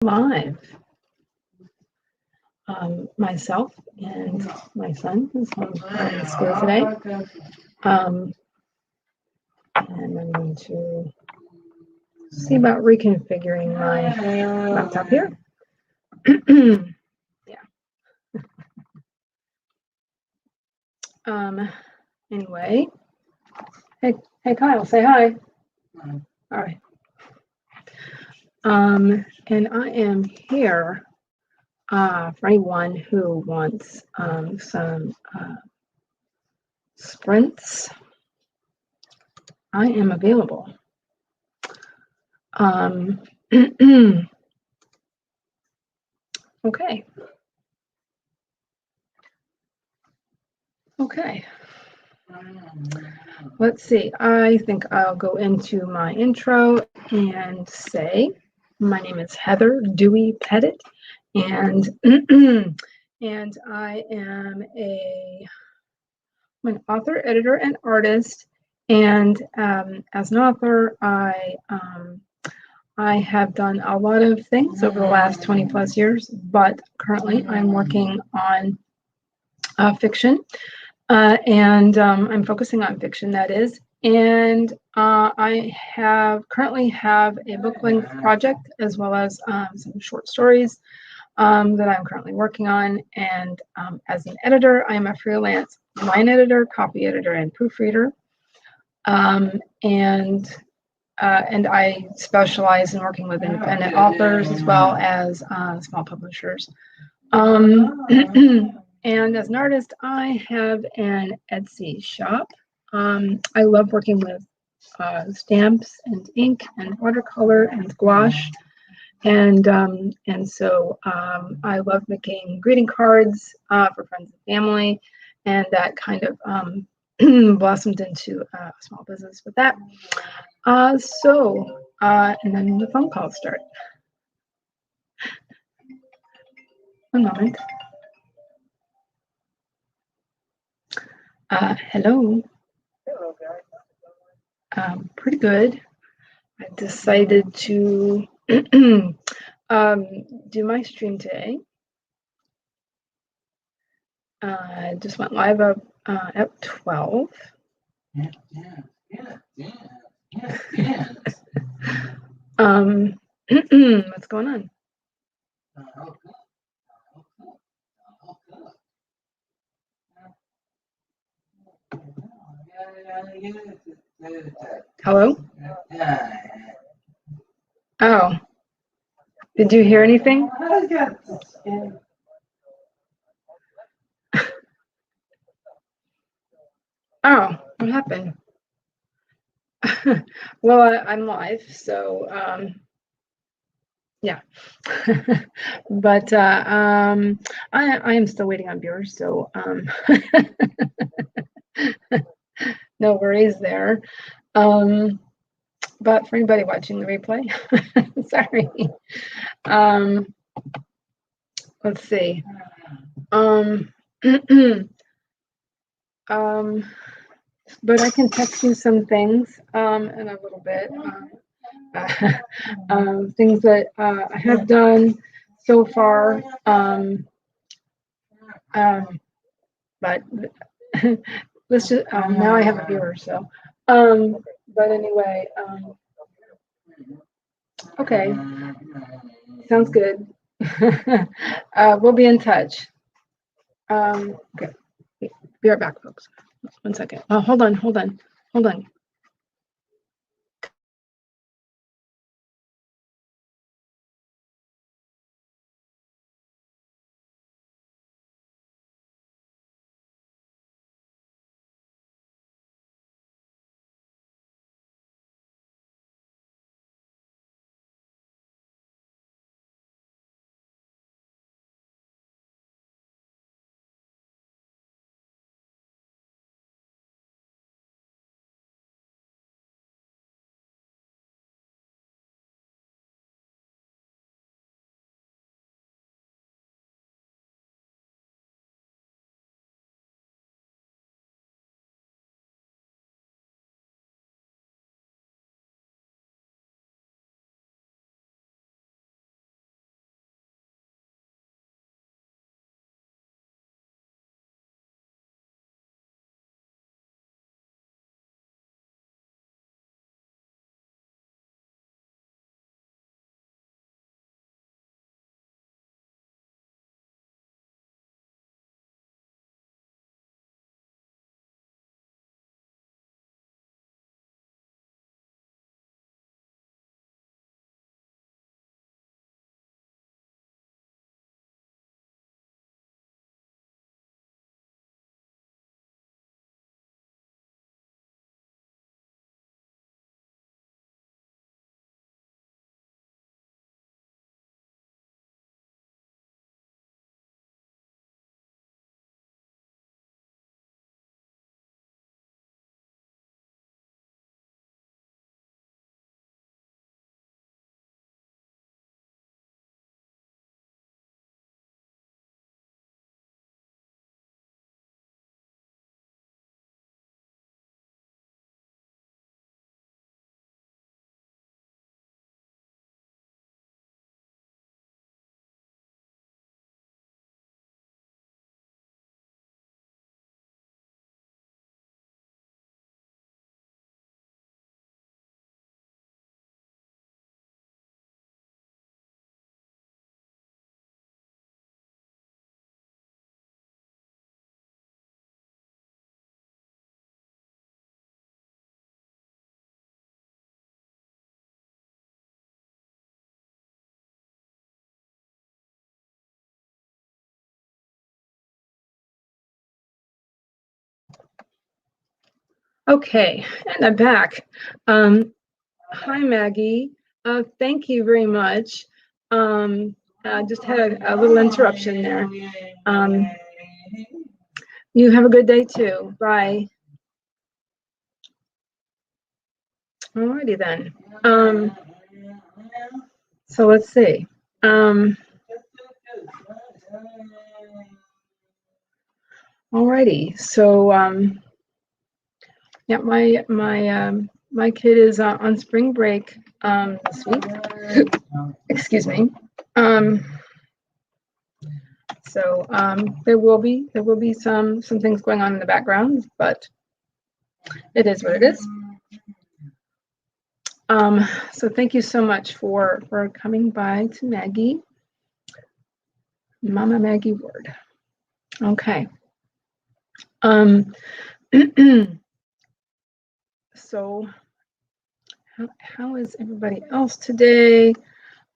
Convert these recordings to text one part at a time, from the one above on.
Live. Myself and my son is home from school today. And I'm going to see about reconfiguring my laptop here. Yeah. Anyway, hey Kyle, say hi. All right. And I am here for anyone who wants some sprints. I am available. Okay. Okay. Let's see. I think I'll go into my intro and say, my name is Heather Dewey Pettit, and and I am an author, editor, and artist. And as an author, I have done a lot of things over the last 20 plus years, but currently I'm working on fiction. And I'm focusing on fiction, that is. And I currently have a book length project as well as some short stories that I'm currently working on. And as an editor, I'm a freelance line editor, copy editor, and proofreader. And I specialize in working with independent authors as well as small publishers. And as an artist, I have an Etsy shop. I love working with stamps and ink and watercolor and gouache. And so I love making greeting cards for friends and family. And that kind of blossomed into a small business with that. And then the phone calls start. One moment. Hello. Hello, guys. Pretty good. I decided to do my stream today. I just went live up at 12. What's going on? Hello? Oh. Did you hear anything? Oh, what happened? Well, I'm live, so yeah. But I am still waiting on viewers, so no worries there. But for anybody watching the replay, sorry. Let's see. But I can text you some things in a little bit. Things that I have done so far. But let's just now I have a viewer, so but anyway, okay, sounds good. We'll be in touch. Okay, be right back, folks. 1 second. Oh, hold on. Okay, and I'm back. Hi, Maggie. Thank you very much. Just had a little interruption there. You have a good day too. Bye. Alrighty then. So let's see. Alrighty. So yeah, my kid is on spring break this week. Excuse me. So there will be some things going on in the background, but it is what it is. So thank you so much for coming by to Maggie, Mama Maggie Ward. Okay. So how is everybody else today?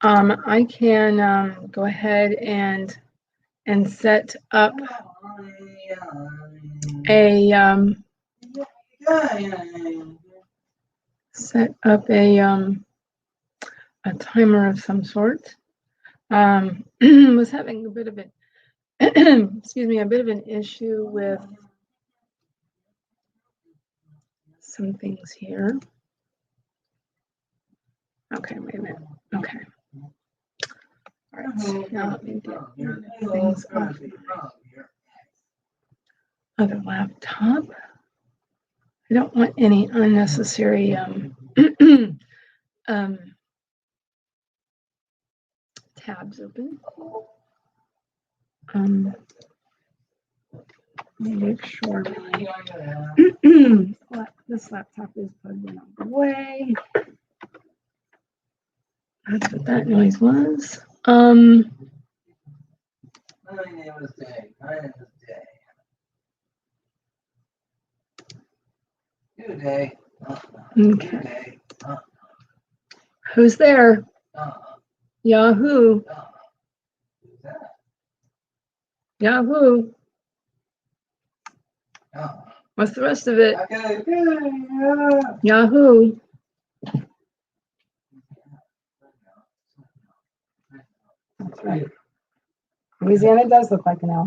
I can go ahead and set up a timer of some sort. Was having a bit of an excuse me, a bit of an issue with some things here. Okay, wait a minute. Okay. All right, so now let me get things off my other laptop. I don't want any unnecessary tabs open. Make sure this laptop is plugged in all the way. That's what that noise was. Okay. Who's there? Yahoo. Yahoo. What's the rest of it? Yahoo. That's right. Louisiana does look like an L.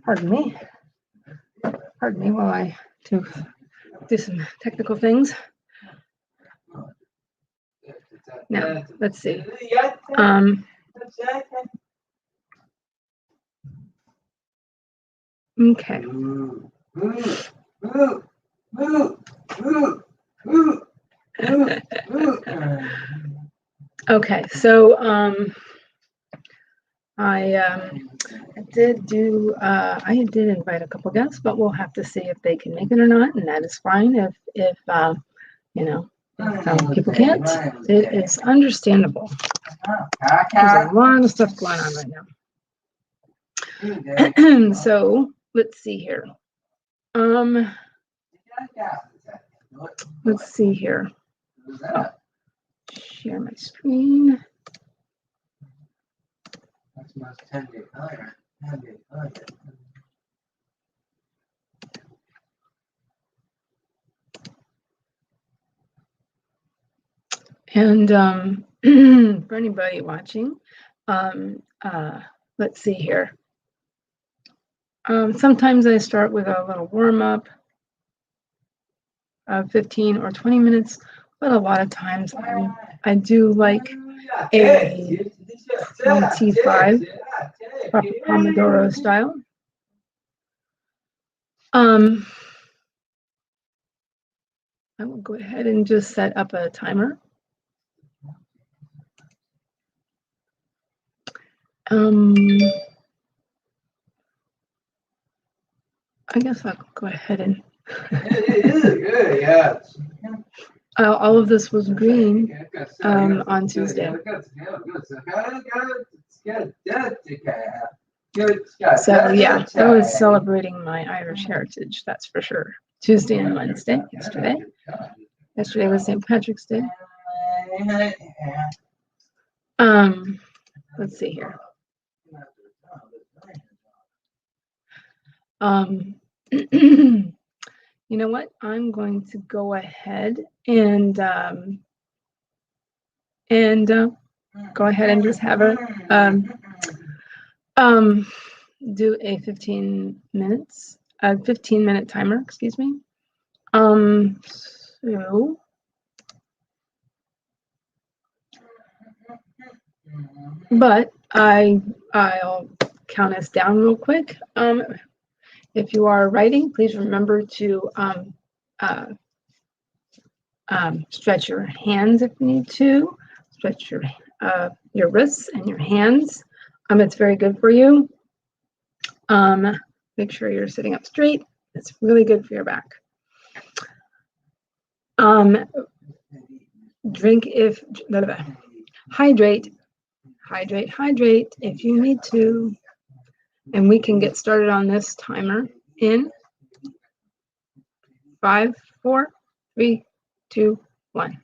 Pardon me. Pardon me while I do some technical things. Now, let's see. Okay. Okay, so I did invite a couple guests, but we'll have to see if they can make it or not, and that is fine. If you know, if people can't, it is understandable. There's a lot of stuff going on right now. So let's see here. Let's see here. Oh, share my screen. And for anybody watching, let's see here. Sometimes I start with a little warm up, 15 or 20 minutes, but a lot of times I do like a T5 Pomodoro style. I will go ahead and just set up a timer. I guess I'll go ahead and all of this was green on Tuesday. So yeah, I was celebrating my Irish heritage, that's for sure. Tuesday and Wednesday, yesterday. Yesterday was St. Patrick's Day. Let's see here. You know what? I'm going to go ahead and go ahead and just have a do a 15-minute timer, excuse me. So but I'll count us down real quick. If you are writing, please remember to stretch your hands if you need to. Stretch your wrists and your hands. It's very good for you. Make sure you're sitting up straight. It's really good for your back. Drink if hydrate if you need to. And we can get started on this timer in 5, 4, 3, 2, 1.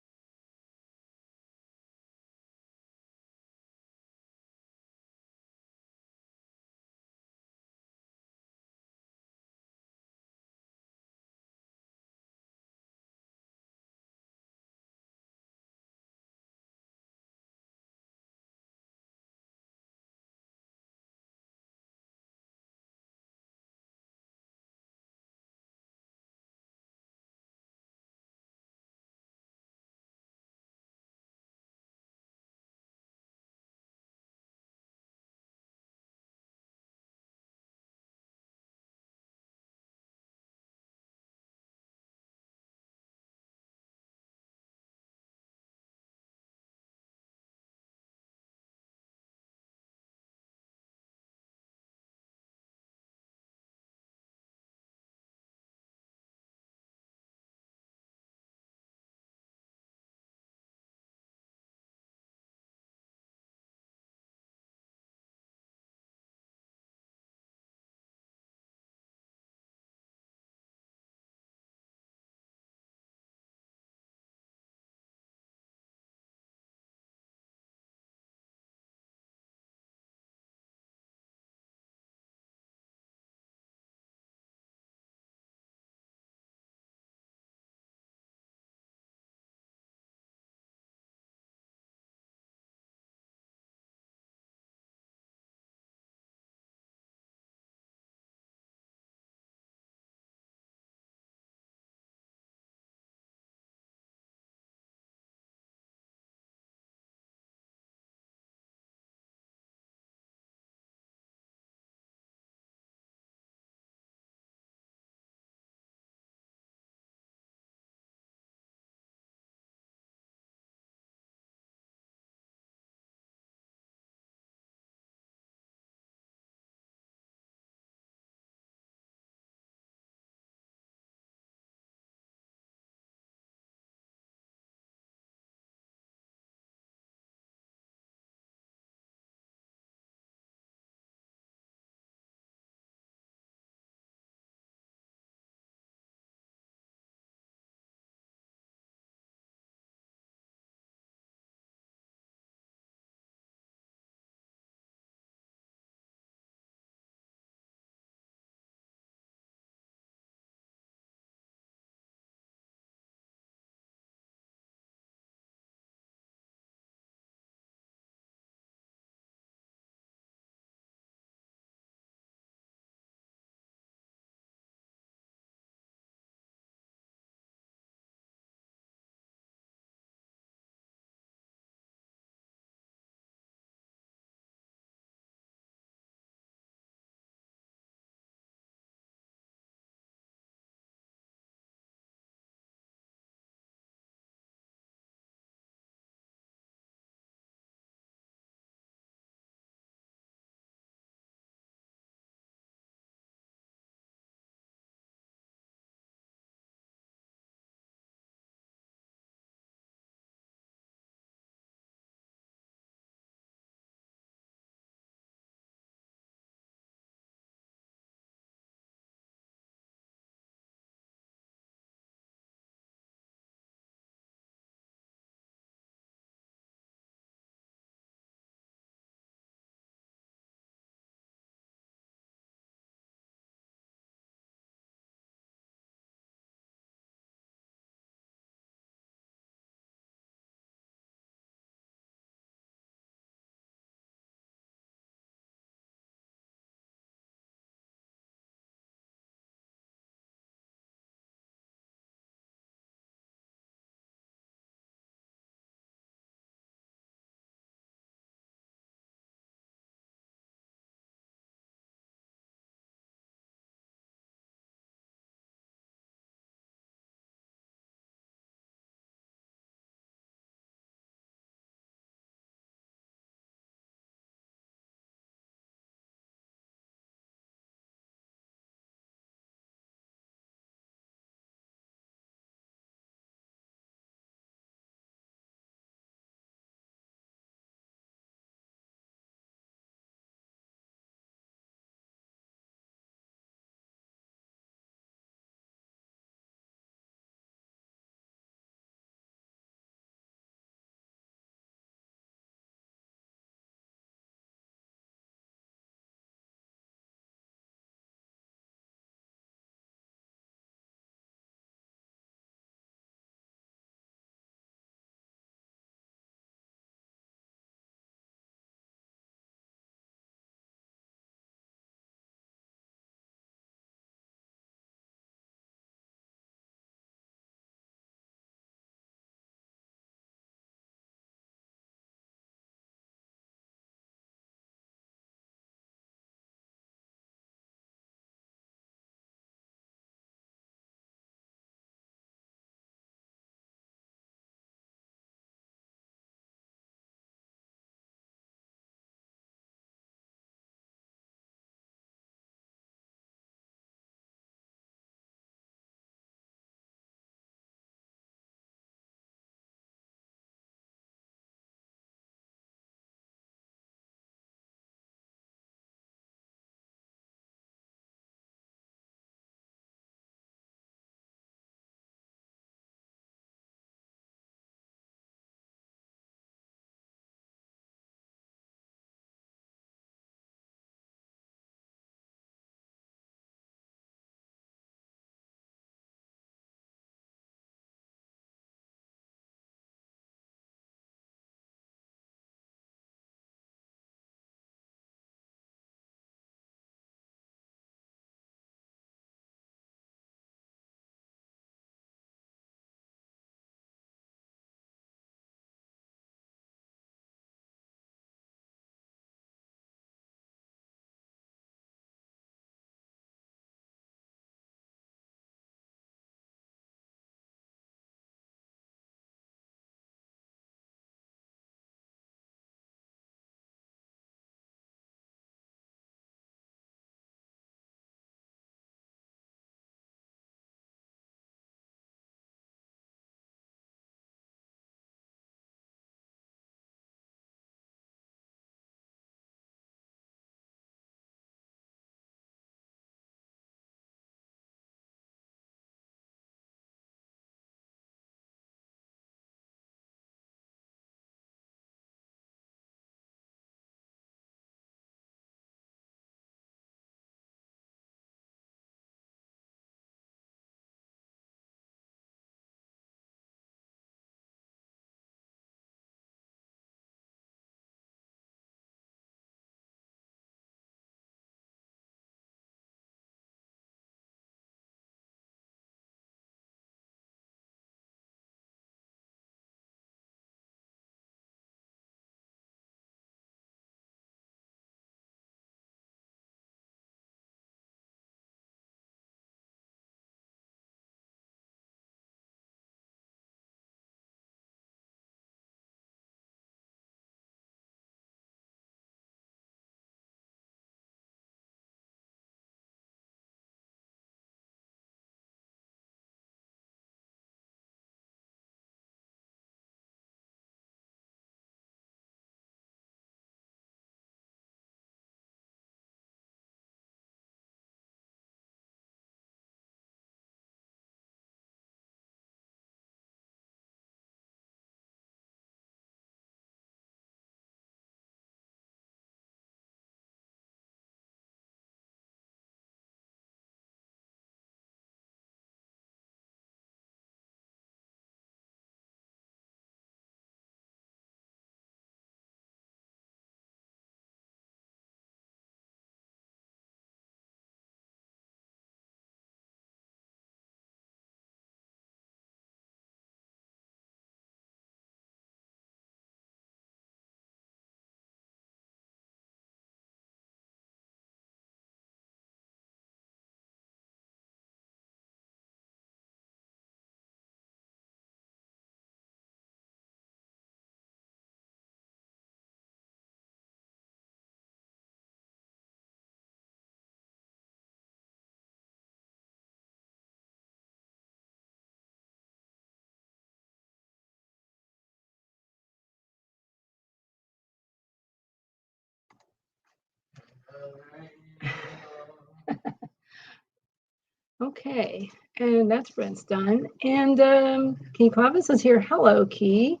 Okay, and that's Brent's done. And Key Clavis is here. Hello, Key.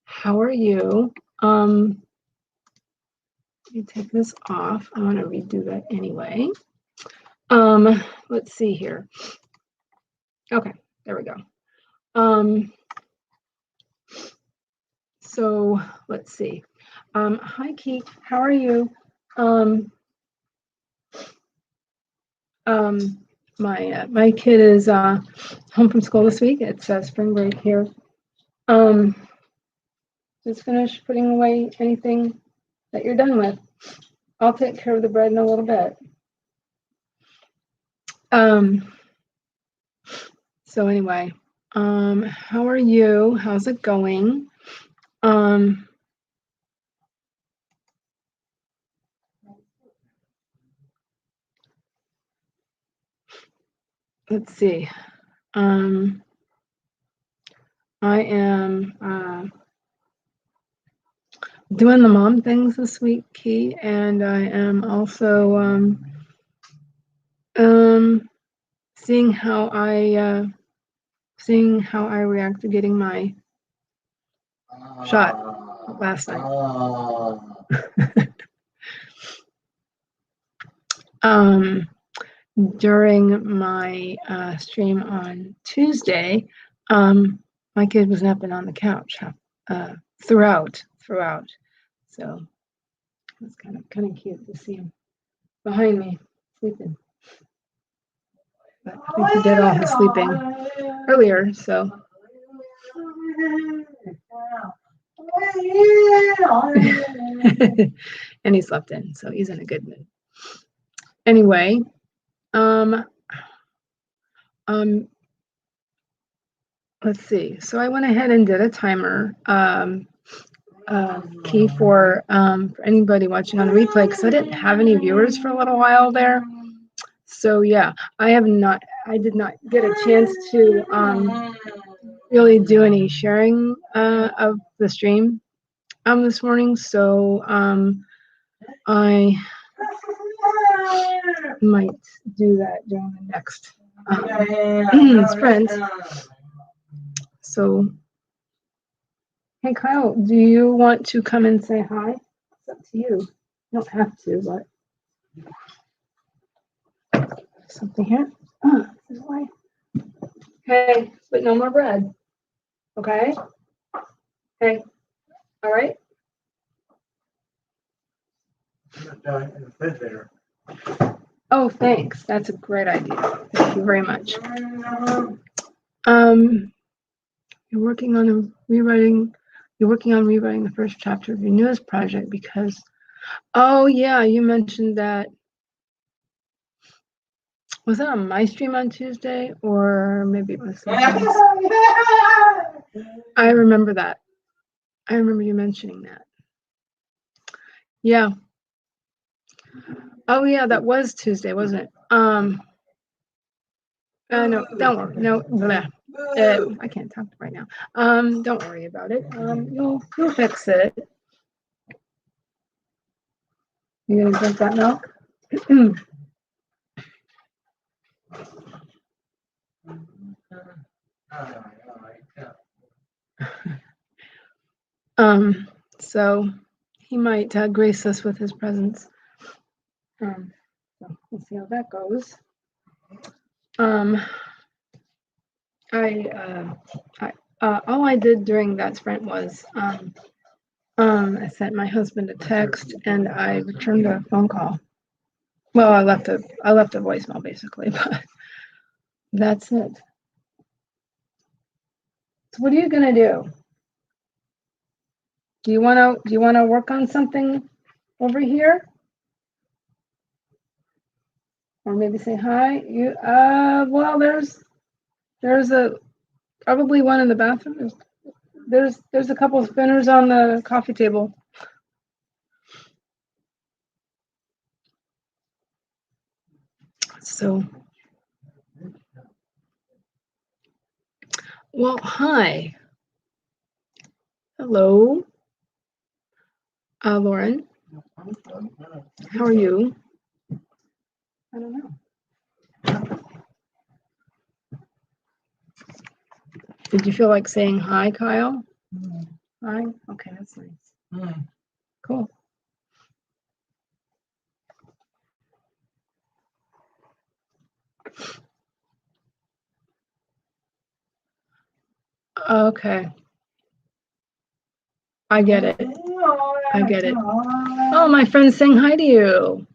How are you? Let me take this off. I want to redo that anyway. Let's see here. Okay, there we go. So let's see. Hi, Key. How are you? My kid is home from school this week. It's spring break here. Just finished putting away anything that you're done with. I'll take care of the bread in a little bit. So anyway, how are you? How's it going? Let's see. I am doing the mom things this week, Key, and I am also seeing how I react to getting my shot last night. During my stream on Tuesday, my kid was napping on the couch throughout. So it's kind of cute to see him behind me sleeping. But I think he did all his sleeping earlier, so. And he slept in, so he's in a good mood. Anyway, let's see. So I went ahead and did a timer Key for anybody watching on the replay, because I didn't have any viewers for a little while there. So yeah, I did not get a chance to really do any sharing of the stream this morning. So I might do that during the next sprint. So, hey Kyle, do you want to come and say hi? It's up to you. You don't have to, but something here. This is why. Hey, but no more bread. Okay? Hey, all right? Oh, thanks. That's a great idea. Thank you very much. You're working on rewriting the first chapter of your newest project because, oh yeah, you mentioned that. Was that on my stream on Tuesday, or maybe it was something else? I remember that. I remember you mentioning that. Yeah. Oh yeah, that was Tuesday, wasn't it? No, don't worry. No, I can't talk right now. Don't worry about it. You'll fix it. You gonna drink that milk? So he might grace us with his presence. So we'll see how that goes. All I did during that sprint was I sent my husband a text and I returned a phone call. Well, I left a voicemail basically, but that's it. So what are you gonna do? Do you wanna work on something over here? Or maybe say hi? Well, there's probably one in the bathroom. There's a couple of spinners on the coffee table. So, well, hi. Hello. Lauren. How are you? I don't know. Did you feel like saying hi, Kyle? Hi? Okay, that's nice. Cool. Okay. I get it. I get it. Oh, my friend's saying hi to you.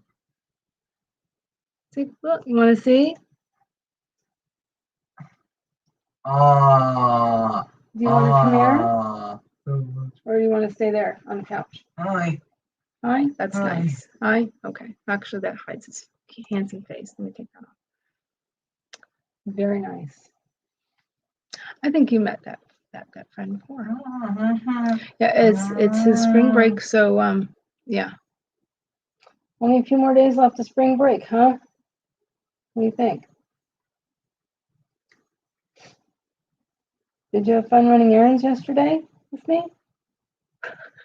See, look, you want to see? Do you want to come here? Or do you want to stay there on the couch? Hi. Hi? That's Hi. nice. Hi? Okay. Actually, that hides his handsome face. Let me take that off. Very nice. I think you met that friend before. Yeah, it's his spring break, so yeah. Only a few more days left of spring break, huh? What do you think? Did you have fun running errands yesterday with me?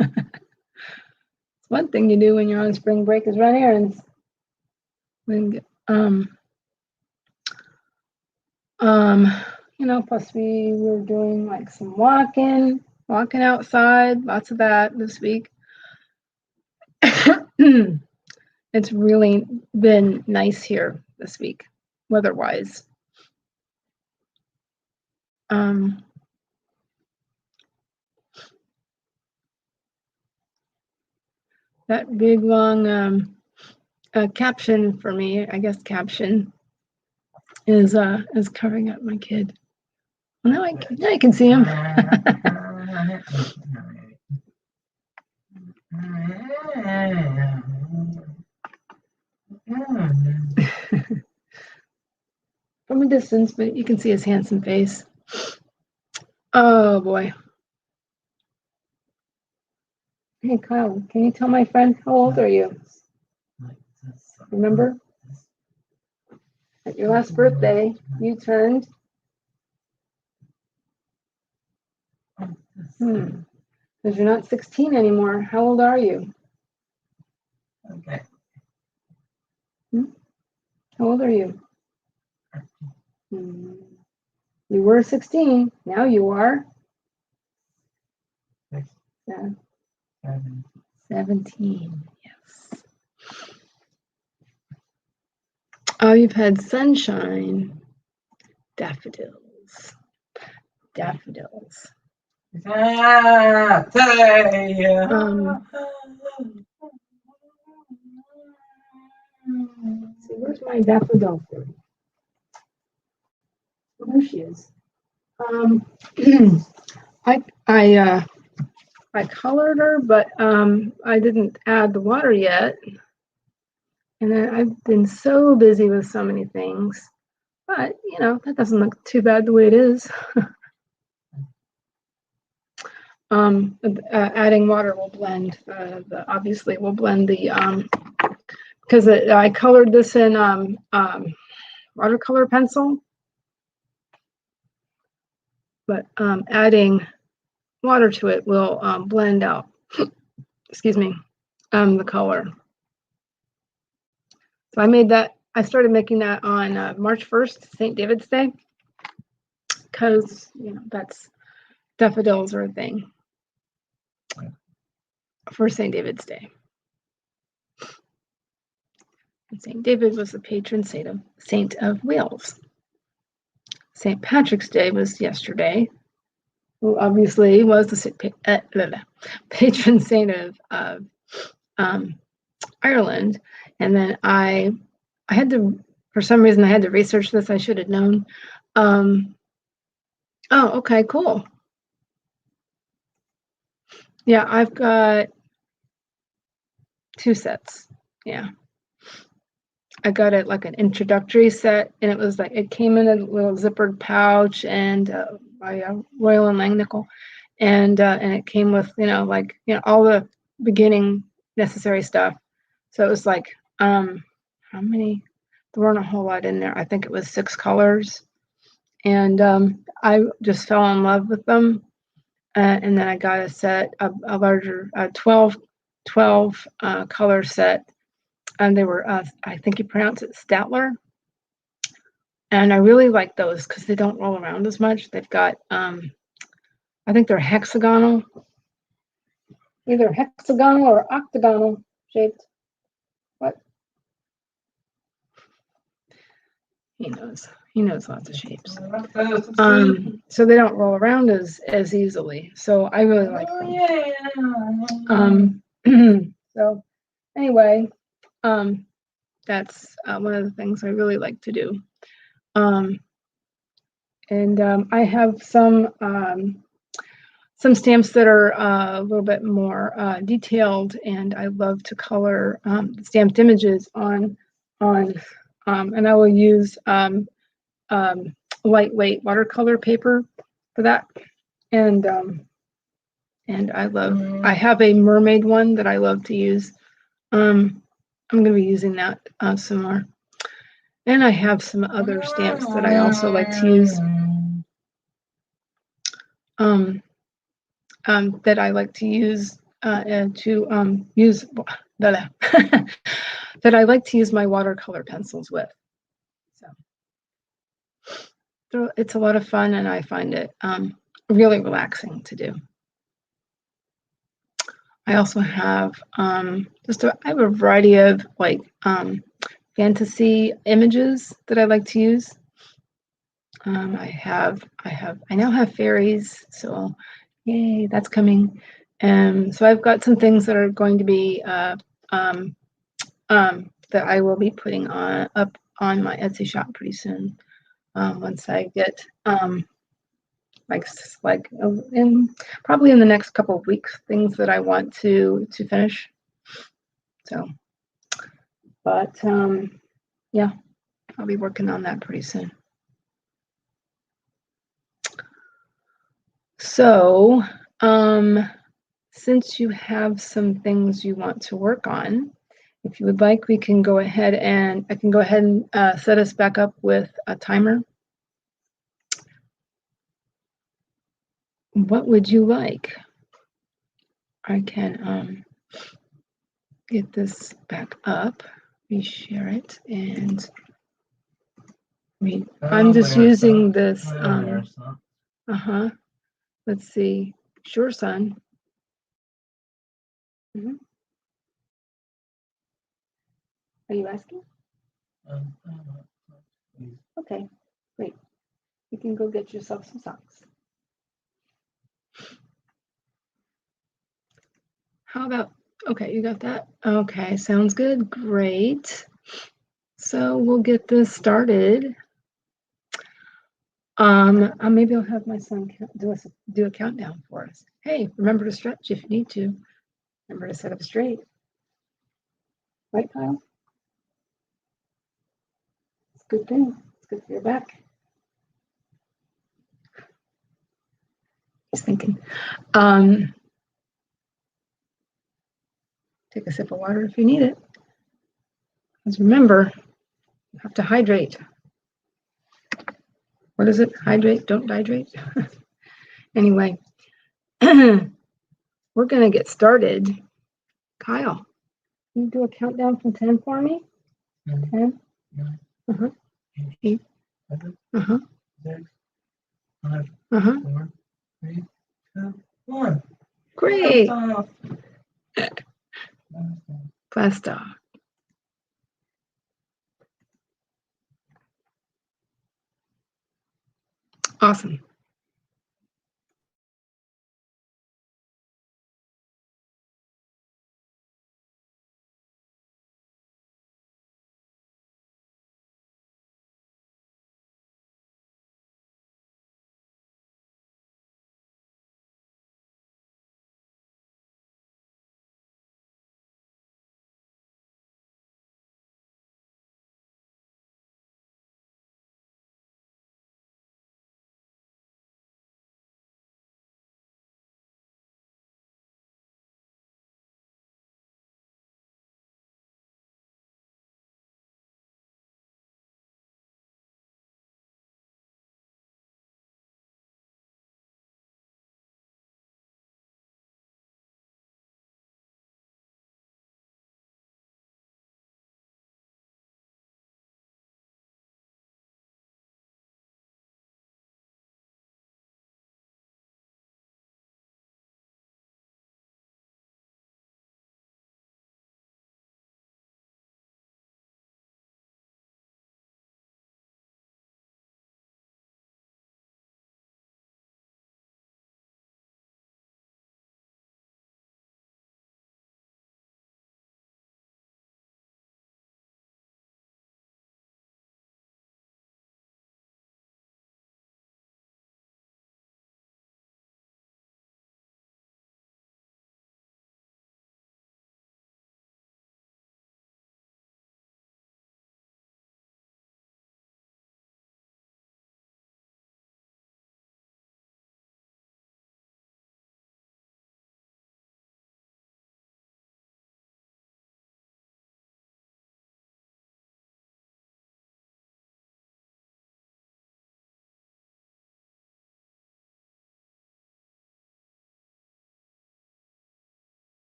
It's one thing you do when you're on spring break is run errands. You know, plus we were doing like some walking outside, lots of that this week. It's really been nice here this week, weather-wise. That big long caption for me, I guess caption is covering up my kid. Well, now I can see him. From a distance, but you can see his handsome face. Oh boy. Hey Kyle, can you tell my friend how old are you? Remember? At your last birthday, you turned. Because you're not 16 anymore. How old are you? Okay. How old are you? You were 16. Now you are 17. Yes. Oh, you've had sunshine. Daffodils. Daffodils. See, where's my daffodil for? There she is. I colored her, but I didn't add the water yet. And then I've been so busy with so many things. But, you know, that doesn't look too bad the way it is. Adding water will blend, obviously will blend the, because I colored this in watercolor pencil. But adding water to it will blend out, excuse me, the color. So I made that, I started making that on March 1st, St. David's Day, because, you know, that's daffodils are a thing for St. David's Day. And St. David was the patron saint of Wales. St. Patrick's Day was yesterday, who obviously was the patron saint of Ireland. And then I had to, for some reason, I had to research this. I should have known. Oh, okay, cool. Yeah, I've got 2 sets. Yeah. I got it like an introductory set, and it was like, it came in a little zippered pouch and by Royal and Langnickel. And it came with, you know, like, you know, all the beginning necessary stuff. So it was like, how many? There weren't a whole lot in there. I think it was 6 colors. And I just fell in love with them. And then I got a set, a larger 12 color set and they were, I think you pronounce it Statler. And I really like those because they don't roll around as much. They've got, I think they're hexagonal, either hexagonal or octagonal shaped. What? He knows lots of shapes. So they don't roll around as easily. So I really like them. So anyway, that's one of the things I really like to do. I have some stamps that are a little bit more detailed, and I love to color stamped images on, and I will use lightweight watercolor paper for that. And I have a mermaid one that I love to use. I'm going to be using that some more. And I have some other stamps that I also like to use. That I like to use that I like to use my watercolor pencils with. So it's a lot of fun, and I find it really relaxing to do. I also have I have a variety of like fantasy images that I like to use. I now have fairies, so yay, that's coming. So I've got some things that are going to be that I will be putting up on my Etsy shop pretty soon. Once I get probably in the next couple of weeks, things that I want to finish. So, but yeah, I'll be working on that pretty soon. So, since you have some things you want to work on, if you would like, we can go ahead and I can go ahead and set us back up with a timer. What would you like? I can get this back up, reshare it, and I'm just using this. Let's see. Sure, son. Are you asking? Okay, great. You can go get yourself some socks. How about, okay, you got that? Okay, sounds good. Great. So we'll get this started. Maybe I'll have my son do a countdown for us. Hey, remember to stretch if you need to. Remember to sit up straight. Right, Kyle? It's a good thing. It's good for your back. Just thinking. Take a sip of water if you need it. Because remember, you have to hydrate. What is it? Hydrate, don't dehydrate. Anyway, we're going to get started. Kyle, can you do a countdown from 10 for me? 10? 9, 8, 7, 6, 5, 4, 3, 2, 1. Great. Blast off. Awesome.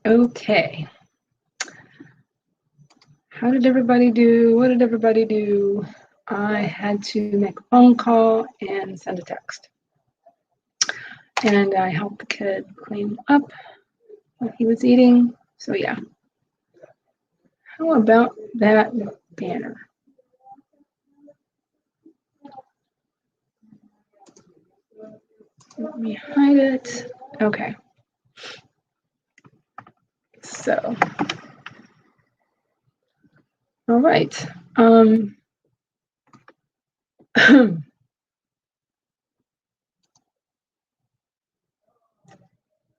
Okay. How did everybody do? What did everybody do? I had to make a phone call and send a text. And I helped the kid clean up what he was eating. So yeah. How about that banner? Let me hide it. Okay. So, all right.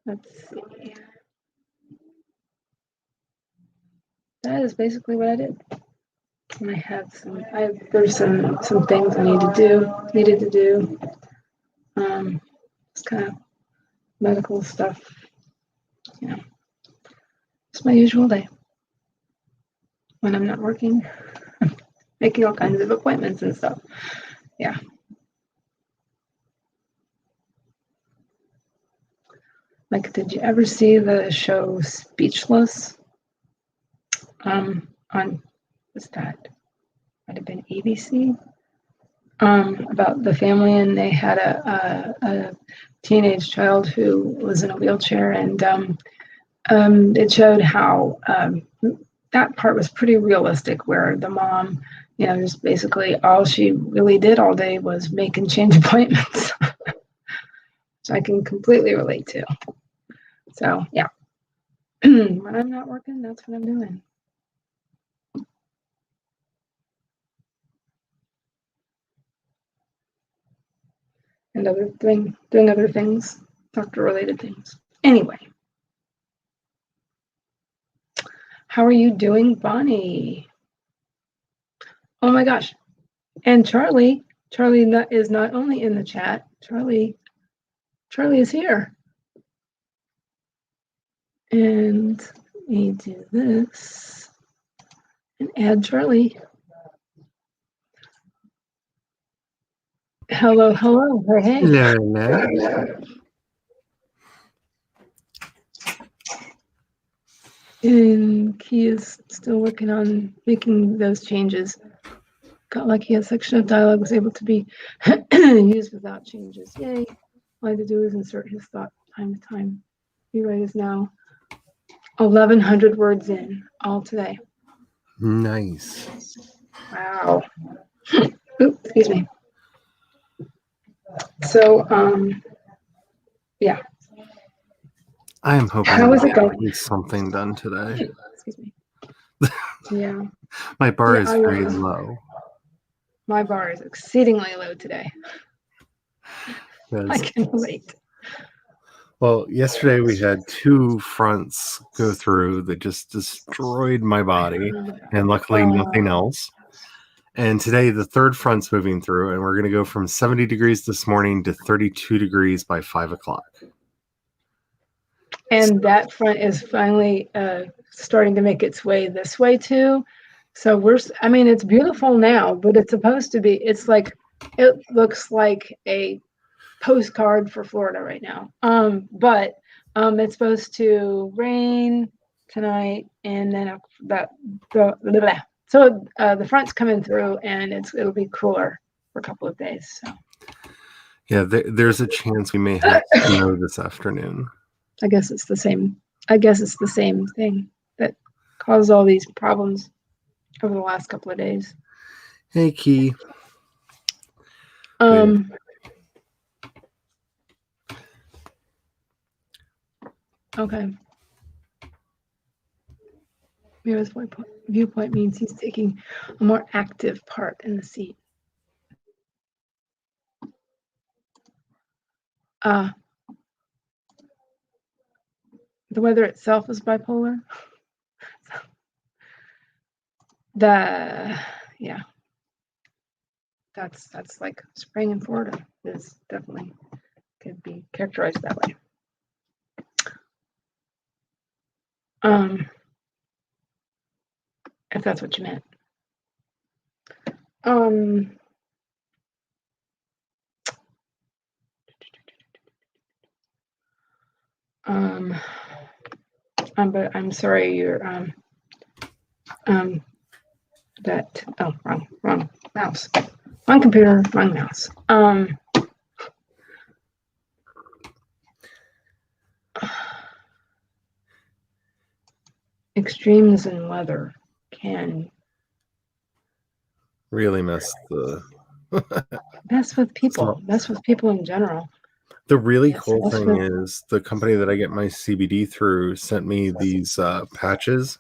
Let's see. That is basically what I did. And I have some. There's some things I needed to do. It's kind of medical stuff. You know, it's my usual day when I'm not working, making all kinds of appointments and stuff. Yeah. Like, did you ever see the show Speechless? On what's that? Might have been ABC. About the family, and they had a teenage child who was in a wheelchair, and it showed how that part was pretty realistic, where the mom, just basically all she really did all day was make and change appointments, which I can completely relate to. So yeah, when I'm not working, that's what I'm doing. And doing other things, doctor-related things. Anyway, how are you doing, Bonnie? Oh my gosh. And Charlie is not only in the chat, Charlie is here. And let me do this and add Charlie. Hello. Hey. Hello. And he is still working on making those changes. Got lucky a section of dialogue was able to be used without changes. Yay. All I had to do is insert his thought time to time. Rewrite is now 1,100 words in all today. Nice. Wow. Oops, excuse me. So, yeah. I am hoping How is it to going? get something done today. Excuse me. Yeah. My bar Yeah, is very low. My bar is exceedingly low today. I can relate. Well, yesterday we had 2 fronts go through that just destroyed my body, and luckily nothing else. And today the 3rd front's moving through, and we're going to go from 70 degrees this morning to 32 degrees by 5 o'clock. And that front is finally starting to make its way this way too. So it's beautiful now, but it's supposed to be, it looks like a postcard for Florida right now. But it's supposed to rain tonight, and then the front's coming through, and it'll be cooler for a couple of days. So Yeah, there's a chance we may have snow this afternoon. I guess it's the same thing that caused all these problems over the last couple of days. Hey, Key. Okay. Mira's viewpoint means he's taking a more active part in the seat. The weather itself is bipolar. Yeah. That's like spring in Florida is definitely could be characterized that way. If that's what you meant. But I'm sorry, you're wrong mouse, wrong computer, wrong mouse. Extremes in weather can Really messed the. mess with people, So- mess with people in general. The really Yes, cool that's thing what- is the company that I get my CBD through sent me these patches,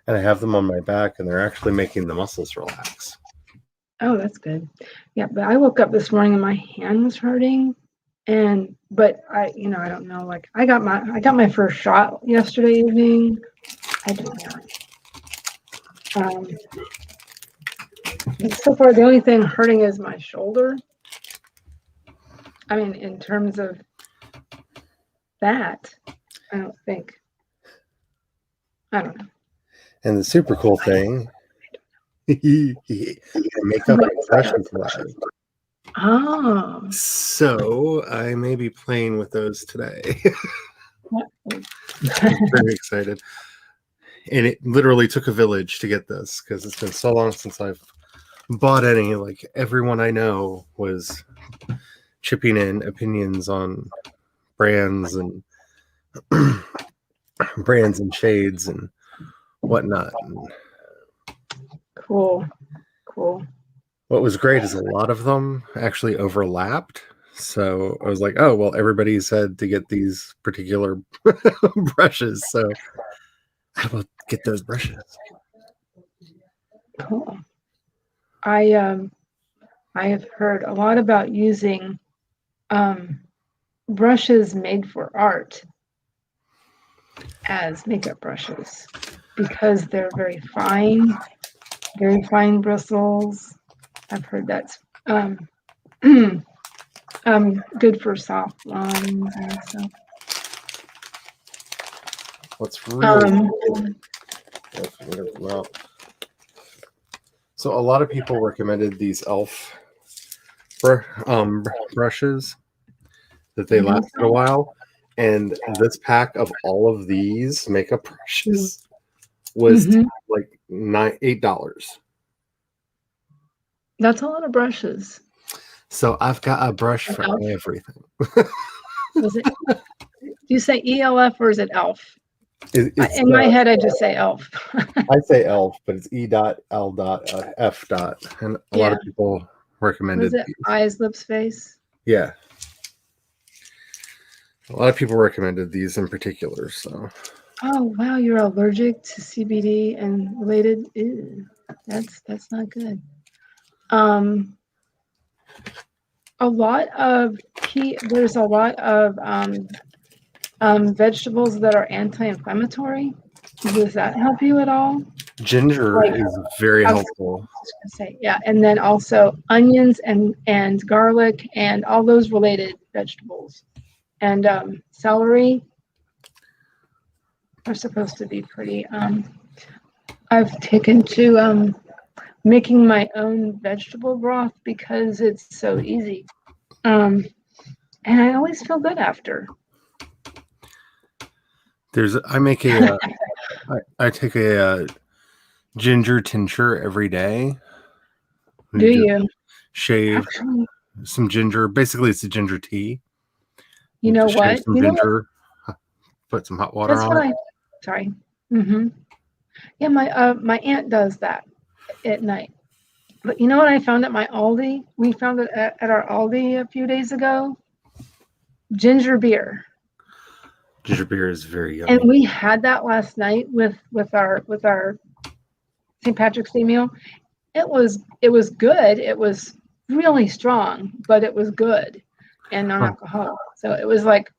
and I have them on my back, and they're actually making the muscles relax. Oh, that's good. Yeah, but I woke up this morning and my hand was hurting, but I don't know. Like I got my first shot yesterday evening. I don't know. So far, the only thing hurting is my shoulder. I mean, in terms of that, I don't think. I don't know. And the super cool thing, makeup brushes lab. Oh, So I may be playing with those today. I'm very excited. And it literally took a village to get this because it's been so long since I've bought any. Like everyone I know was chipping in opinions on brands and brands and shades and whatnot. And cool. what was great is a lot of them actually overlapped. So I was like, oh, well, everybody said to get these particular brushes. So I will get those brushes. Cool. I have heard a lot about using brushes made for art as makeup brushes because they're very fine bristles. I've heard that's good for soft lines and stuff. What's really cool. So a lot of people recommended these elf brushes that they lasted a while, and this pack of all of these makeup brushes was like $8. That's a lot of brushes. So I've got a brush for everything. Was it? Do you say ELF or is it ELF? It's, In my head, I just say ELF. I say elf, but it's E.L.F. And a lot of people recommended Was it these. eyes, lips, face? Yeah. A lot of people recommended these in particular. So. Oh wow, you're allergic to CBD and related. Ew, that's not good. There's a lot of vegetables that are anti-inflammatory. Does that help you at all? Ginger is very helpful. I was gonna say, yeah, and then also onions and garlic and all those related vegetables, and celery are supposed to be pretty. I've taken to making my own vegetable broth because it's so easy, and I always feel good after. I take a ginger tincture every day. Do you? Shave Actually, some ginger. Basically, it's a ginger tea. you know just shave what? some You know what? ginger, put some hot water That's on what it. Sorry. Mm-hmm. Yeah, my aunt does that at night. But you know what I found at my Aldi? We found it at our Aldi a few days ago. Ginger beer. Ginger beer is very yummy. And we had that last night with our St. Patrick's Day meal. It was good. It was really strong, but it was good and non-alcoholic. So it was like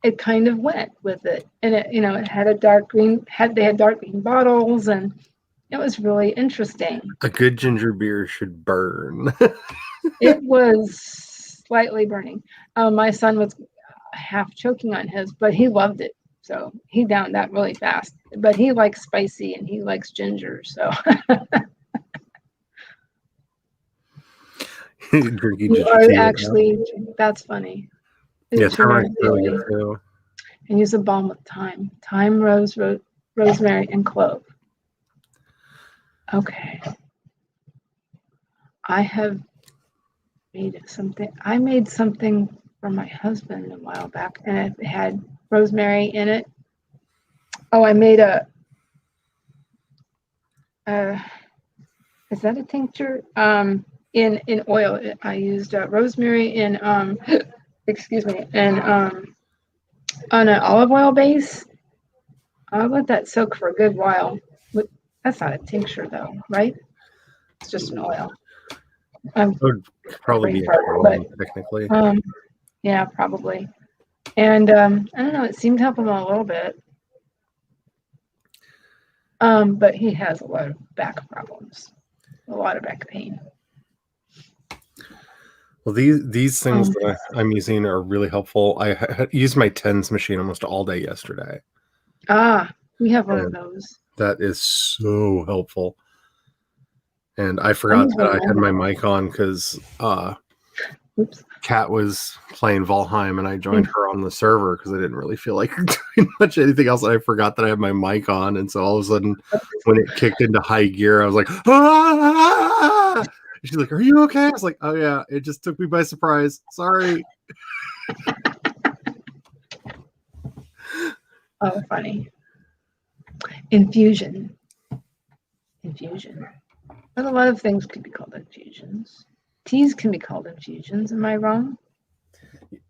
it kind of went with it. And it had they had dark green bottles, and it was really interesting. A good ginger beer should burn. It was slightly burning. My son was half choking on his, but he loved it. So he downed that really fast. But he likes spicy and he likes ginger. So Drinking you ginger are tea right actually, that's funny. now. Yeah, It's your turmeric's really daily. good too. and use a balm with thyme, rosemary, and clove. Okay. I have made something. I made something for my husband a while back, and it had rosemary in it. Oh, I made a. Is that a tincture? In oil, I used rosemary in excuse me, and on an olive oil base. I'll let that soak for a good while. That's not a tincture though, right? It's just an oil. It would probably be but technically. yeah, probably. And I don't know, it seemed to help him a little bit. But he has a lot of back problems, a lot of back pain. Well, these things that I'm using are really helpful. I used my TENS machine almost all day yesterday. We have one of those. That is so helpful. And I forgot that I had my mic on because Kat was playing Valheim, and I joined her on the server because I didn't really feel like doing much anything else. And I forgot that I had my mic on, and so all of a sudden, when it kicked into high gear, I was like, ah! She's like, "Are you okay?" I was like, "Oh yeah, it just took me by surprise. Sorry." Oh, funny. Infusion. But a lot of things could be called infusions. Teas can be called infusions. Am I wrong?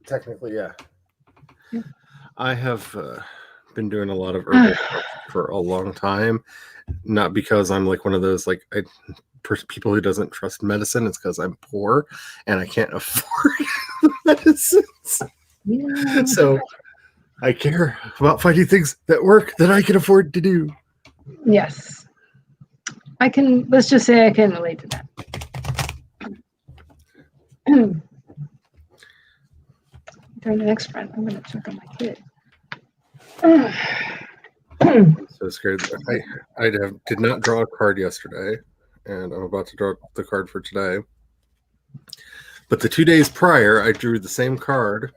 Technically, yeah. Yeah. I have been doing a lot of herbal stuff for a long time. Not because I'm like one of those people who doesn't trust medicine. It's because I'm poor and I can't afford medicines. Yeah. So I care about finding things that work that I can afford to do. Yes. Let's just say I can relate to that. During the next friend, I'm going to check on my kid. So scared. I did not draw a card yesterday, and I'm about to draw the card for today. But the 2 days prior, I drew the same card,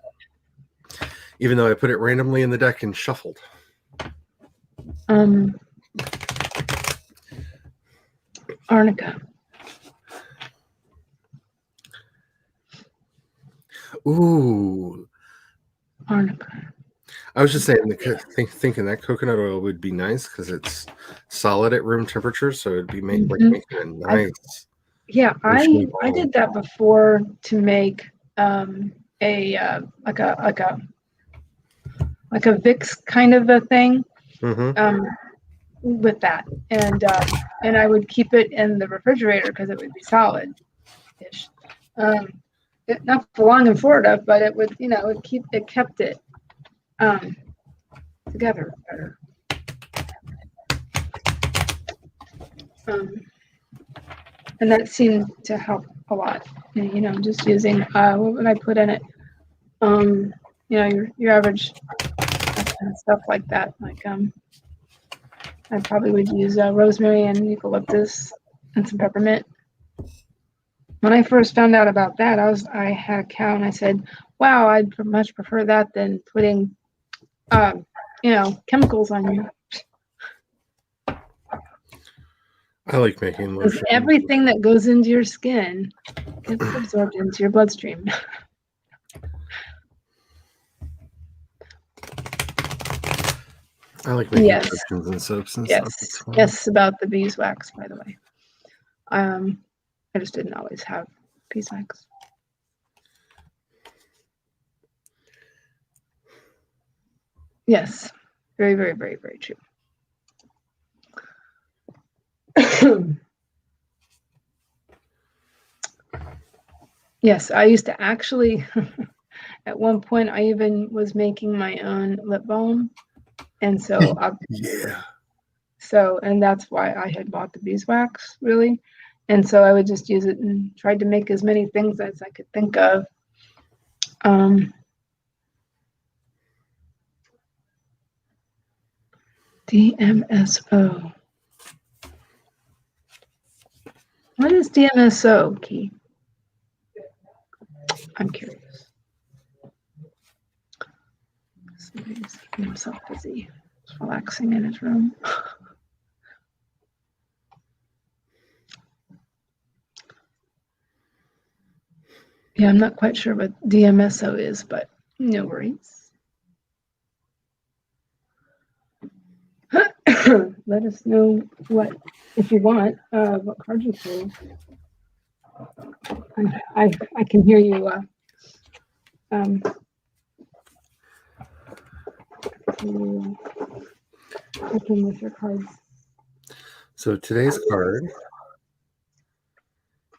even though I put it randomly in the deck and shuffled. Arnica. Ooh. Arnica. I was just saying, thinking that coconut oil would be nice because it's solid at room temperature, so it'd be making it nice. I did that before to make a Vicks kind of a thing. Mm-hmm. With that, and I would keep it in the refrigerator because it would be solid-ish. Not for long in Florida, but it would, it kept it together better. And that seemed to help a lot. And, just using what would I put in it? Your average stuff like that. Like I probably would use rosemary and eucalyptus and some peppermint. When I first found out about that, I had a cow and I said, "Wow, I'd much prefer that than putting, chemicals on you." I like making lotion. Everything that goes into your skin gets absorbed into your bloodstream. I like making lotions and soaps and stuff. Yes, about the beeswax, by the way. I just didn't always have beeswax. Yes, very, very, very, very true. Yes, I used to actually, at one point, I even was making my own lip balm. And so, and that's why I had bought the beeswax, really. And so I would just use it and tried to make as many things as I could think of. DMSO. What is DMSO, Key? I'm curious. He's keeping himself busy, just relaxing in his room. Yeah, I'm not quite sure what DMSO is, but no worries. Let us know what, if you want, what card you pull. I can hear you working with your cards. So today's card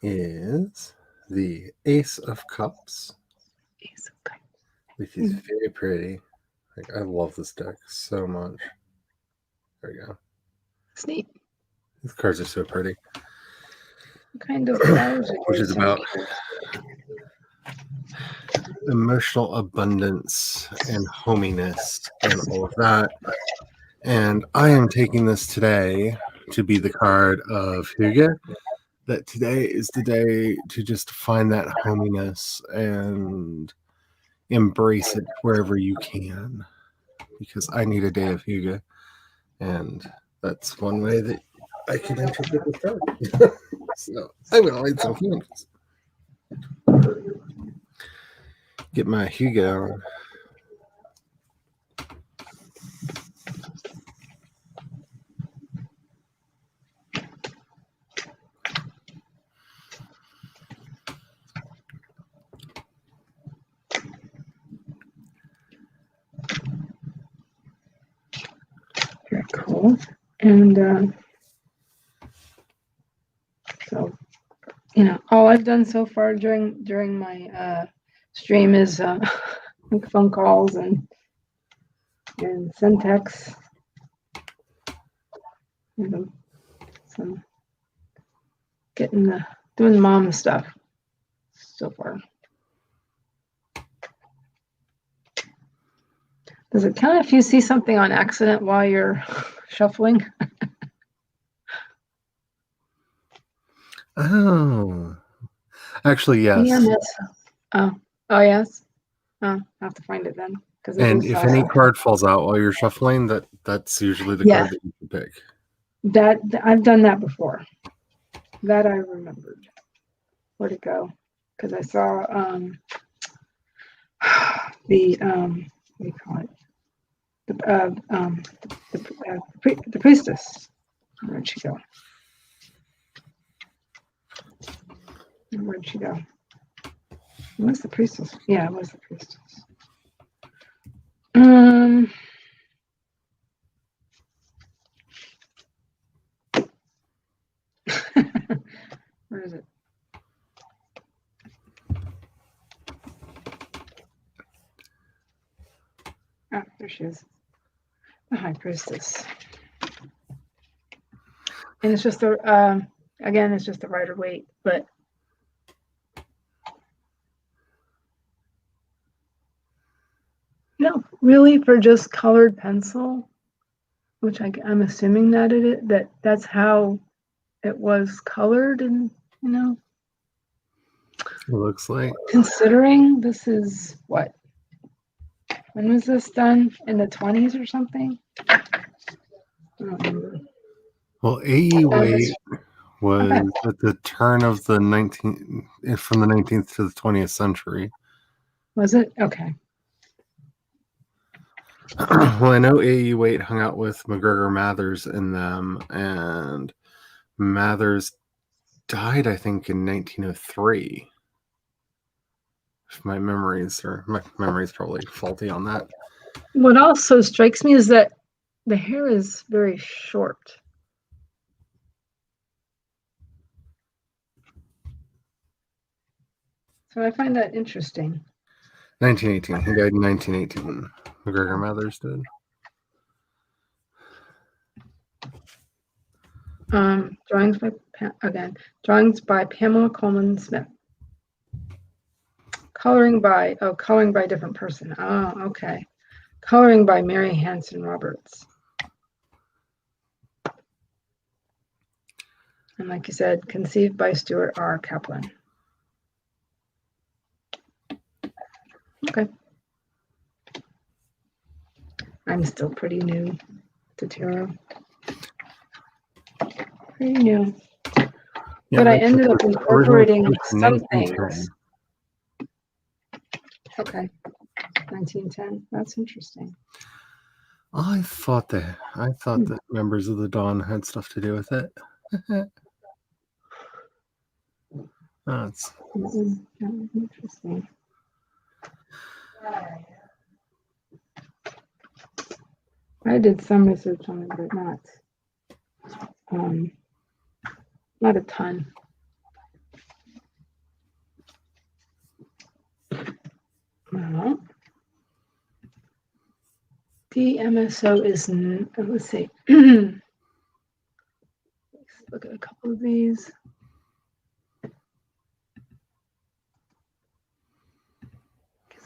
is the Ace of Cups, Ace of Cups. which is very pretty. Like, I love this deck so much. There we go. It's neat. These cards are so pretty. What kind of flowers are Which you is using? about emotional abundance and hominess and all of that. And I am taking this today to be the card of Hygge, that today is the day to just find that hominess and embrace it wherever you can. Because I need a day of Hygge. And that's one way that I can interpret this card. So I'm going to light some candles. Get my Hygge on. Very cool. And so, you know, all I've done so far during my stream is make phone calls and send texts. You know, some doing mom stuff so far. Does it count if you see something on accident while you're shuffling? Oh. Actually, yes. Oh, yes. Oh, I have to find it then. And if any card falls out while you're shuffling, that's usually the card that you can pick. That I've done that before. That I remembered. Where'd it go? Because I saw the what do you call it? The priestess. Where'd she go? Where'd she go? It was the priestess. Yeah, it was the priestess. Where is it? Ah, there she is. The high priestess. And it's just again, it's just a Rider Waite, but no, really for just colored pencil, which I'm assuming that that's how it was colored, and you know, It looks like. Considering this is what? When was this done? In the 20s or something? I don't remember. Well, A.E. Waite was at the turn of the 19th, from the 19th to the 20th century. Was it? Okay. Well, I know A.E. Waite hung out with McGregor Mathers in them, and Mathers died, I think, in 1903. If my memory's probably faulty on that. What also strikes me is that the hair is very short. So I find that interesting. 1918. He died in 1918. McGregor Mathers did. Drawings by Pamela Coleman Smith. Coloring by different person. Oh, okay. Coloring by Mary Hanson Roberts. And like you said, conceived by Stuart R. Kaplan. Okay. I'm still pretty new to tarot. Pretty new. Yeah, But I that's ended up originally incorporating published in some 1910. things. Okay. 1910. That's interesting. I thought that members of the Dawn had stuff to do with it. That's That was interesting. I did some research on it, but not a ton. Well, DMSO is, let's see. Let's look at a couple of these.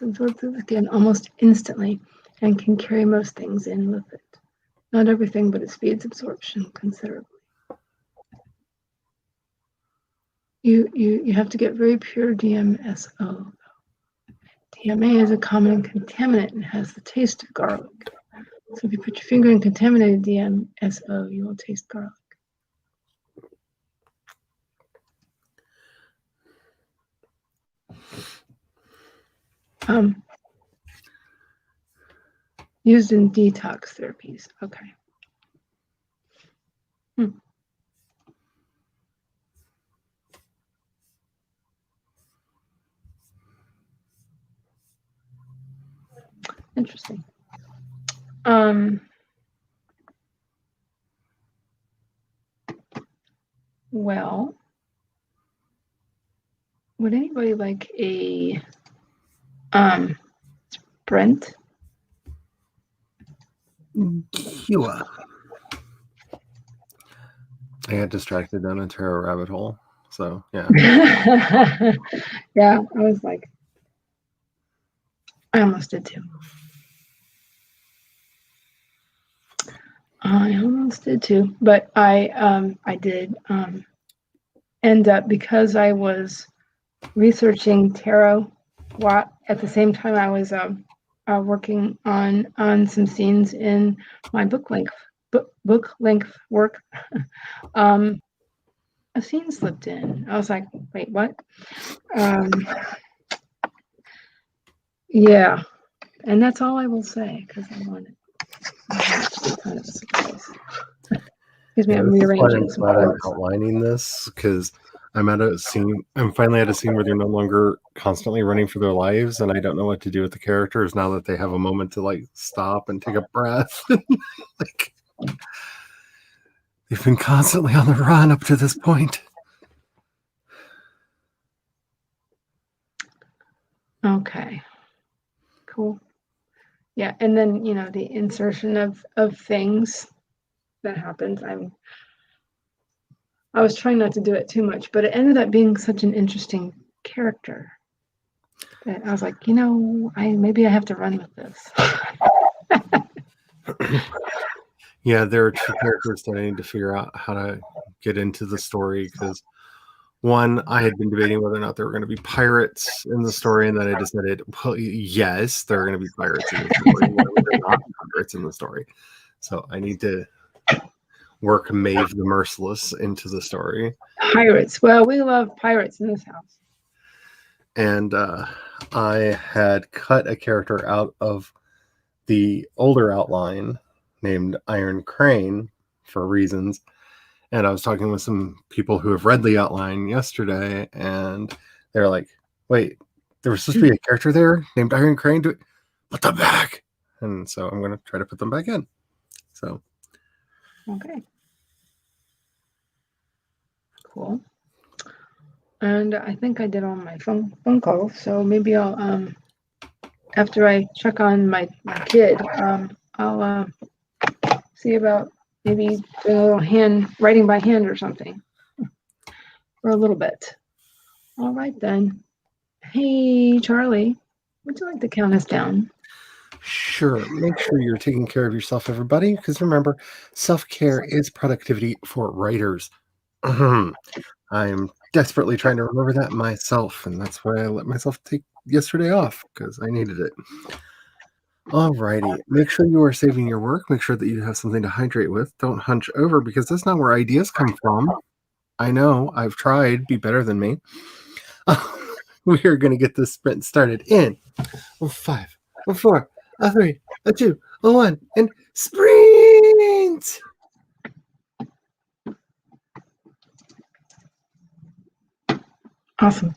Absorbs the skin almost instantly and can carry most things in with it. Not everything, but it speeds absorption considerably. You have to get very pure DMSO. DMA is a common contaminant and has the taste of garlic. So if you put your finger in contaminated DMSO, you will taste garlic. Used in detox therapies. Okay. Interesting. Well, would anybody like a Brent? Cua. I got distracted down a tarot rabbit hole. So yeah. Yeah, I was like, I almost did too. I almost did too, but I did end up, because I was researching tarot at the same time I was working on some scenes in my book length work. A scene slipped in. I was like, wait, what? Yeah, and that's all I will say, because I want it to be kind of a surprise. Excuse me, I'm rearranging some I'm quotes. outlining this because I'm finally at a scene where they're no longer constantly running for their lives, and I don't know what to do with the characters now that they have a moment to like stop and take a breath. Like, they've been constantly on the run up to this point. Okay, cool. Yeah, and then the insertion of things that happens. I was trying not to do it too much, but it ended up being such an interesting character that I was like, maybe I have to run with this. Yeah, there are two characters that I need to figure out how to get into the story, because one, I had been debating whether or not there were going to be pirates in the story, and then I decided, well, yes, there are going to be pirates in the story. Why would there not be pirates in the story? So I need to work Maeve the Merciless into the story. Pirates. Well, we love pirates in this house. And I had cut a character out of the older outline named Iron Crane for reasons. And I was talking with some people who have read the outline yesterday, and they're like, wait, there was supposed to be a character there named Iron Crane? Put them back. And so I'm going to try to put them back in. So. Okay. Cool. And I think I did all my phone calls, so maybe I'll, after I check on my kid, I'll see about maybe doing a little writing by hand or something for a little bit. All right then. Hey, Charlie, would you like to count us down? Sure. Make sure you're taking care of yourself, everybody, because remember, self-care is productivity for writers. I'm desperately trying to remember that myself, and that's why I let myself take yesterday off, because I needed it. Alrighty. Make sure you are saving your work. Make sure that you have something to hydrate with. Don't hunch over because that's not where ideas come from. I know. I've tried. Be better than me. We are going to get this sprint started in a 5, a 4, a 3, a 2, a 1, and sprint! Awesome.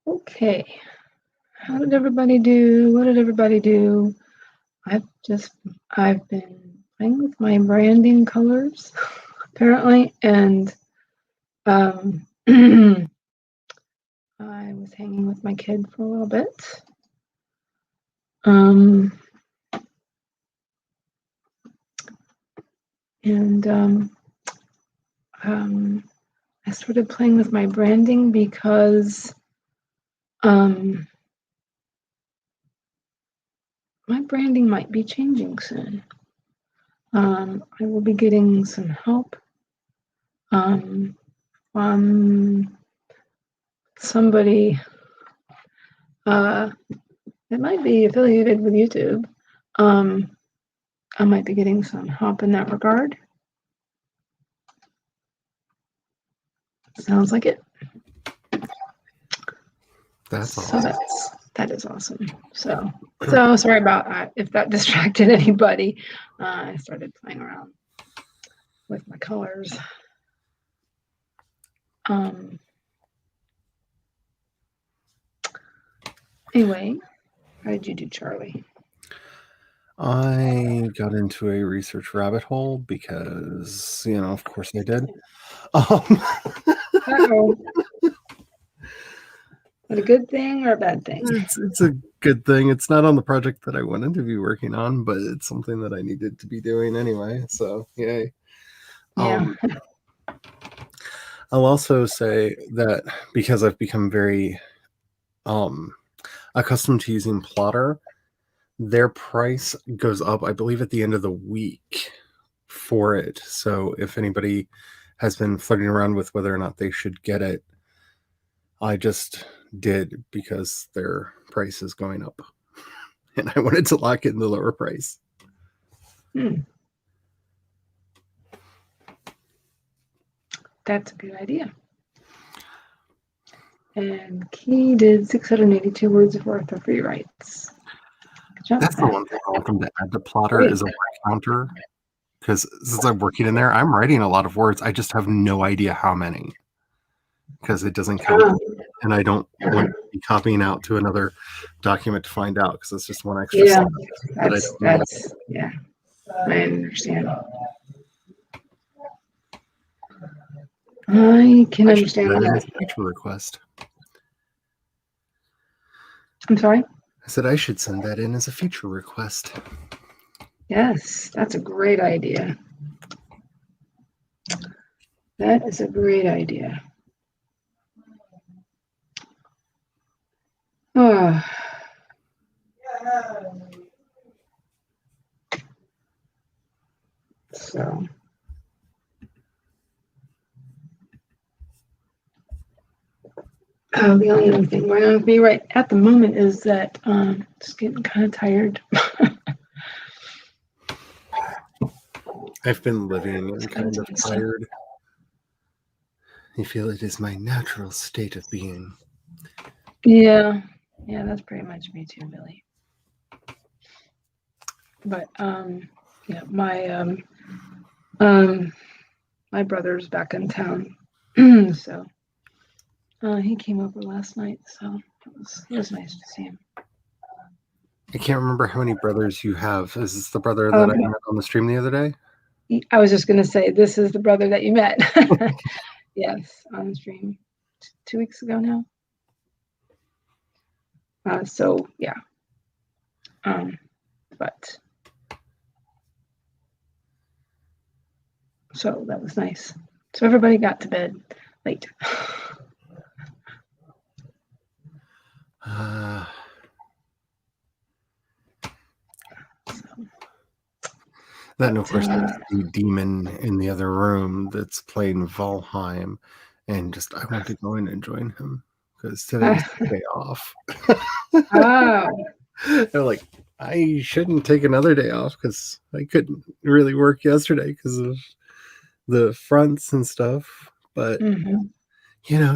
Okay. How did everybody do? What did everybody do? I've been playing with my branding colors, apparently, and I was hanging with my kid for a little bit. I started playing with my branding because my branding might be changing soon. I will be getting some help from somebody that might be affiliated with YouTube. I might be getting some help in that regard. Sounds like it. That's So awesome. that is awesome. So sorry about if that distracted anybody. I started playing around with my colors. Anyway, how did you do, Charlie? I got into a research rabbit hole because, of course I did. Uh-oh. Is it a good thing or a bad thing? It's a good thing. It's not on the project that I wanted to be working on, but it's something that I needed to be doing anyway. So yay. Yeah. I'll also say that because I've become very accustomed to using Plotter, their price goes up, I believe, at the end of the week for it. So if anybody has been flirting around with whether or not they should get it, I just did because their price is going up. And I wanted to lock in the lower price. That's a good idea. And Key did 682 words of worth of rewrites. Good job. That's the one thing I want them to add to Plotter is a word counter. Because since I'm working in there, I'm writing a lot of words. I just have no idea how many. Because it doesn't count. And I don't want to be copying out to another document to find out because it's just one extra step. That's yeah. I understand. I can understand that. Feature request. I'm sorry? I said I should send that in as a feature request. Yes, that's a great idea. That is a great idea. Oh. So. The only other thing going on with me right at the moment is that just getting kind of tired. I've been living and kind of tired. I feel it is my natural state of being. Yeah, that's pretty much me too, Billy. But yeah, my brother's back in town, so he came over last night, so it was nice to see him. I can't remember how many brothers you have. Is this the brother that I met on the stream the other day? I was just going to say, this is the brother that you met. Yes, on the stream 2 weeks ago now. So, yeah. But, so that was nice. So everybody got to bed late. Then, of course, there's the demon in the other room that's playing Valheim, and just I want to go in and join him because today's the day off. Oh. They're like, I shouldn't take another day off because I couldn't really work yesterday because of the fronts and stuff. But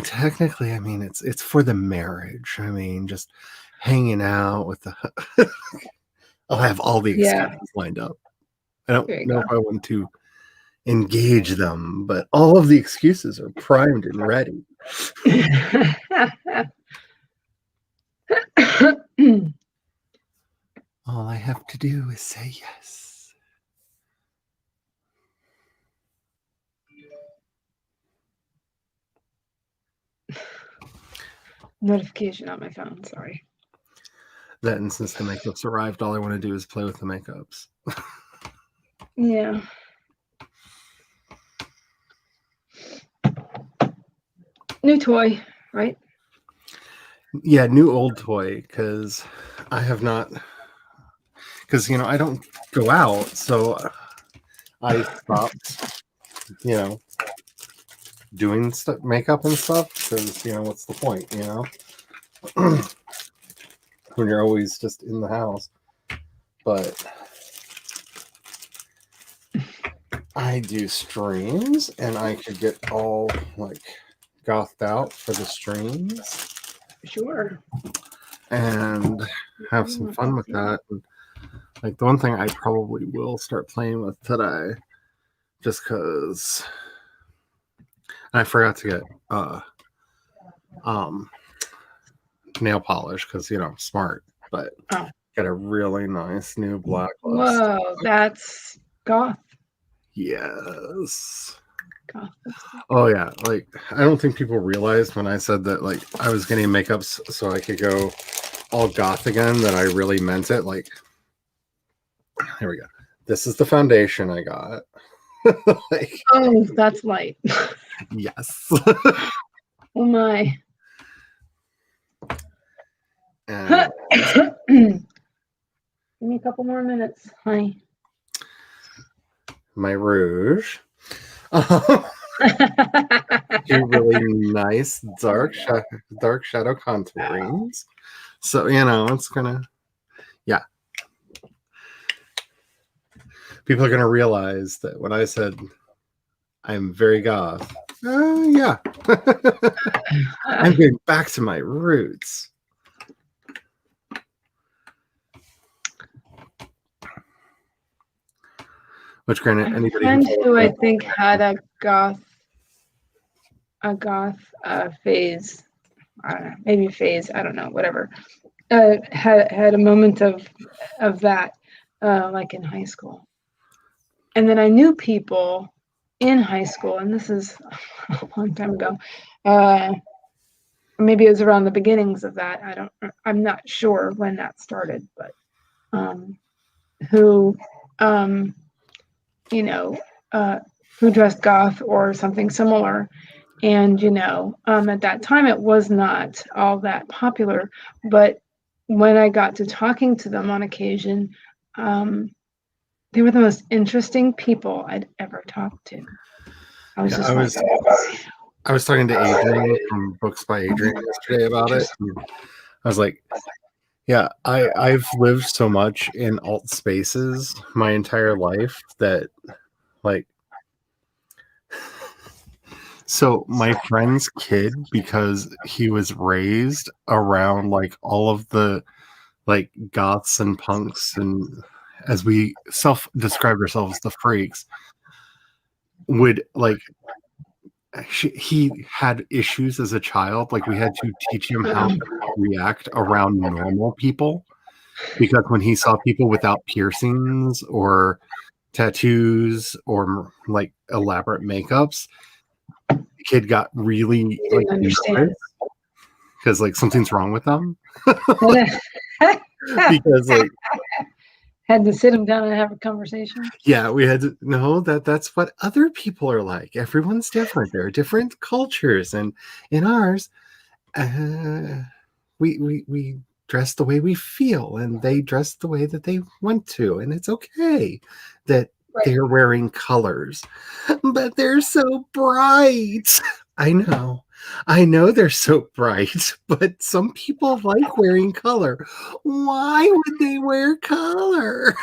technically, I mean, it's for the marriage. I mean, just hanging out with the. I'll have all the excuses lined up. I don't know if I want to engage them, but all of the excuses are primed and ready. All I have to do is say yes. Notification on my phone. Sorry. That and since the makeups arrived, all I want to do is play with the makeups. Yeah. New toy, right? Yeah, new old toy, because I have not, because, I don't go out, so I stopped, doing makeup and stuff, because, what's the point, when you're always just in the house. But I do streams, and I could get all, gothed out for the streams. Sure. And have some fun with that. And, the one thing I probably will start playing with today, just because I forgot to get nail polish, because I'm smart, but got a really nice new black list. Whoa, that's goth. Yes. Goth. Oh yeah, I don't think people realized when I said that I was getting makeups so I could go all goth again, that I really meant it. Here we go. This is the foundation I got. Oh, that's light. Yes. Oh my. And Give me a couple more minutes, honey. my rouge. Two really nice dark shadow contourings. So, it's gonna, yeah. People are gonna realize that when I said I'm very goth, yeah. I'm getting back to my roots. Which, granted, anybody who I think had a goth phase, maybe phase, I don't know, whatever, had a moment of that, in high school. And then I knew people in high school, and this is a long time ago. Maybe it was around the beginnings of that. I'm not sure when that started, but who who dressed goth or something similar. And, at that time, it was not all that popular. But when I got to talking to them on occasion, they were the most interesting people I'd ever talked to. I was I was talking to Adrian from Books by Adrian yesterday about it. I was like, yeah, I've lived so much in alt spaces my entire life that, so my friend's kid, because he was raised around all of the goths and punks, and as we self-described ourselves, the freaks, would he had issues as a child. We had to teach him how to react around normal people, because when he saw people without piercings or tattoos or elaborate makeups, the kid got really nervous, because something's wrong with them. Because had to sit him down and have a conversation. Yeah, we had to know that's what other people are like. Everyone's different. There are different cultures, and in ours, we dress the way we feel, and they dress the way that they want to, and it's okay that they're wearing colors, but they're so bright. I know they're so bright, but some people like wearing color. Why would they wear color?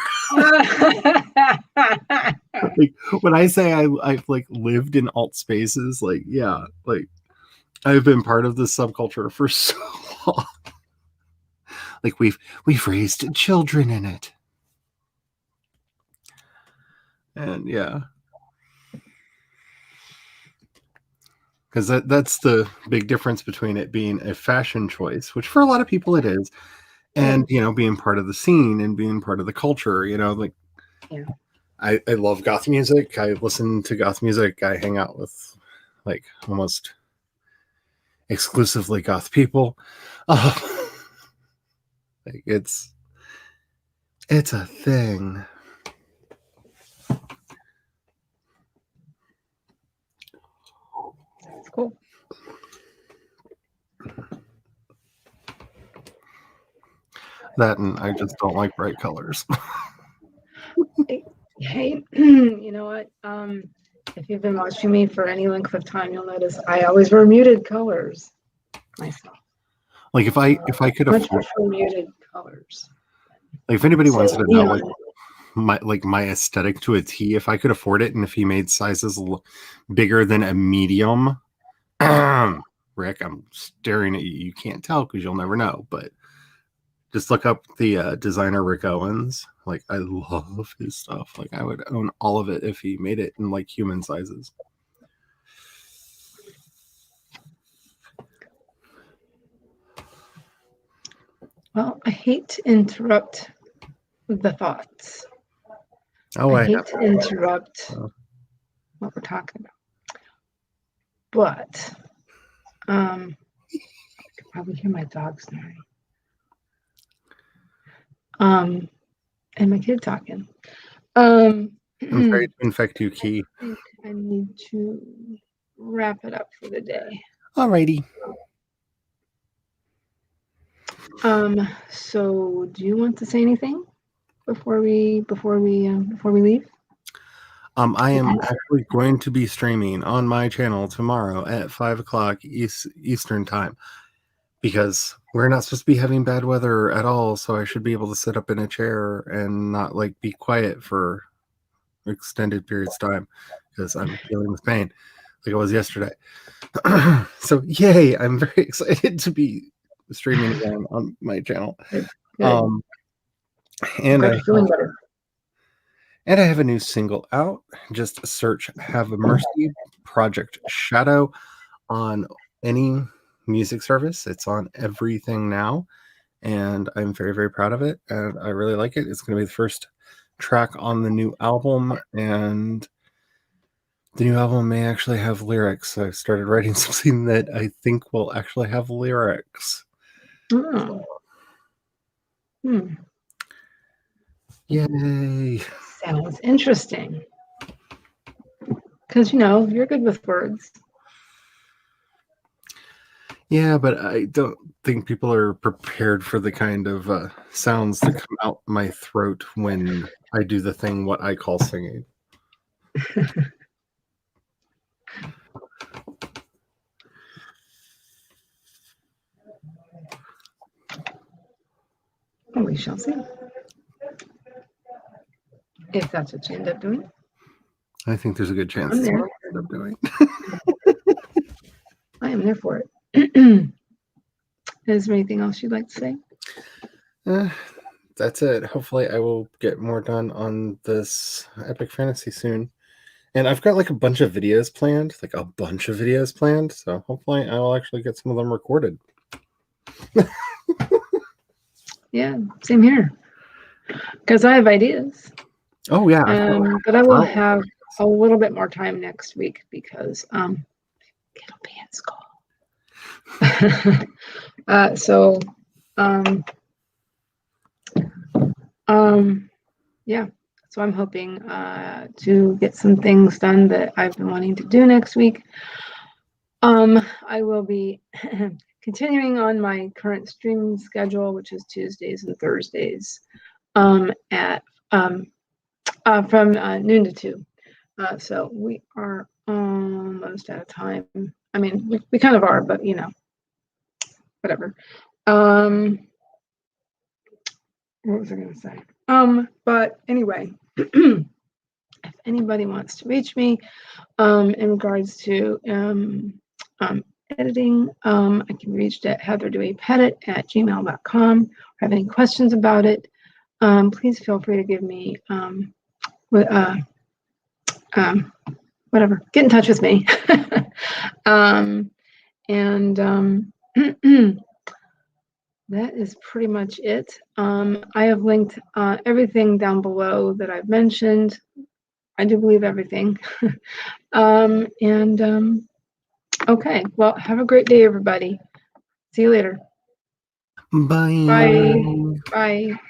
When I say I've lived in alt spaces, yeah, I've been part of this subculture for so long. We've raised children in it. And yeah. Because that's the big difference between it being a fashion choice, which for a lot of people it is, and being part of the scene and being part of the culture, like Yeah. I love goth music. I listen to goth music. I hang out with like almost exclusively goth people. Like it's a thing. That's cool. That, and I just don't like bright colors. Hey, you know what? If you've been watching me for any length of time, you'll notice I always wear muted colors myself. Like if I could Much afford, prefer muted colors. like if anybody wants So, to know like my aesthetic to a T, if I could afford it, and if he made sizes bigger than a medium, Rick, I'm staring at you. You can't tell because you'll never know, but just look up the designer Rick Owens. Like I love his stuff. Like I would own all of it if he made it in like human sizes. well, I hate to interrupt the thoughts. Oh, I hate to interrupt what we're talking about. But I could probably hear my dog snoring. And my kid talking. I'm sorry to infect you, Key. I think I need to wrap it up for the day. Alrighty. So do you want to say anything before we leave? I am actually going to be streaming on my channel tomorrow at 5:00 Eastern time, because we're not supposed to be having bad weather at all, so I should be able to sit up in a chair and not like be quiet for extended periods of time because I'm dealing with pain like I was yesterday. So yay, I'm very excited to be streaming again on my channel. Good. And Glad you're feeling better. And I have a new single out. Just search Have Mercy Project Shadow on any music service. It's on everything now. And I'm very, very proud of it. And I really like it. It's going to be the first track on the new album. And the new album may actually have lyrics. I've started writing something that I think will actually have lyrics. Oh. Yay. Sounds interesting. Because, you're good with words. Yeah, but I don't think people are prepared for the kind of sounds that come out my throat when I do the thing what I call singing. Well, we shall see. If that's what you end up doing. I think there's a good chance I'm that's there. what I end up doing. I am there for it. Is there anything else you'd like to say? That's it. Hopefully I will get more done on this epic fantasy soon. And I've got like a bunch of videos planned, so hopefully I will actually get some of them recorded. Yeah, same here. Because I have ideas. Oh yeah. But I will have a little bit more time next week because it'll be in school. Yeah. So I'm hoping to get some things done that I've been wanting to do next week. I will be continuing on my current streaming schedule, which is Tuesdays and Thursdays, at from noon to 2. So we are almost out of time. I mean, we kind of are, but whatever. What was I going to say? But anyway, if anybody wants to reach me in regards to editing, I can be reached at heatherdeweypettit@gmail.com. Or have any questions about it, please feel free to give me whatever. Get in touch with me. that is pretty much it. I have linked everything down below that I've mentioned. I do believe everything. Okay, well, have a great day, everybody. See you later. Bye. Bye. Bye.